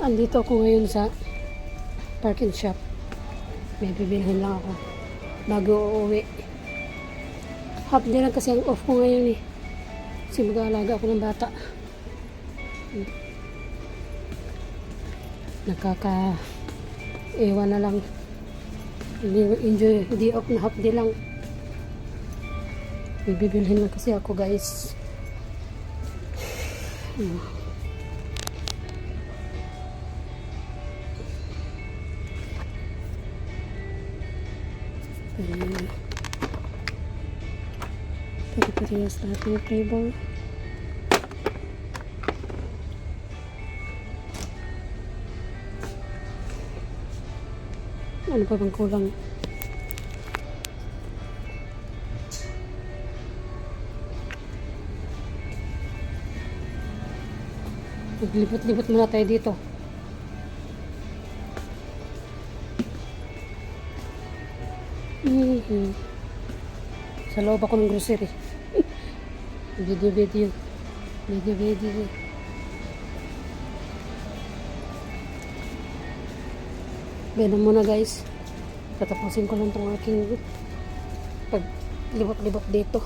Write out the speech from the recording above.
Andito ako ngayon sa parking shop. May bibilhin lang ako bago uuwi. Half day lang kasi ang off ko ngayon eh. Kasi mag-aalaga ako ng bata. Nakaka-ewan na lang. Hindi enjoy. Hindi off na half day lang. May bibilhin lang kasi ako guys. Pari-parehas lahat ng flavor. Ano pa bang kulang? Maglibot-libot muna tayo dito. Sa loob ako ng grocery. Video. Ganun muna guys. Tatapusin ko lang itong aking paglibot-libot dito.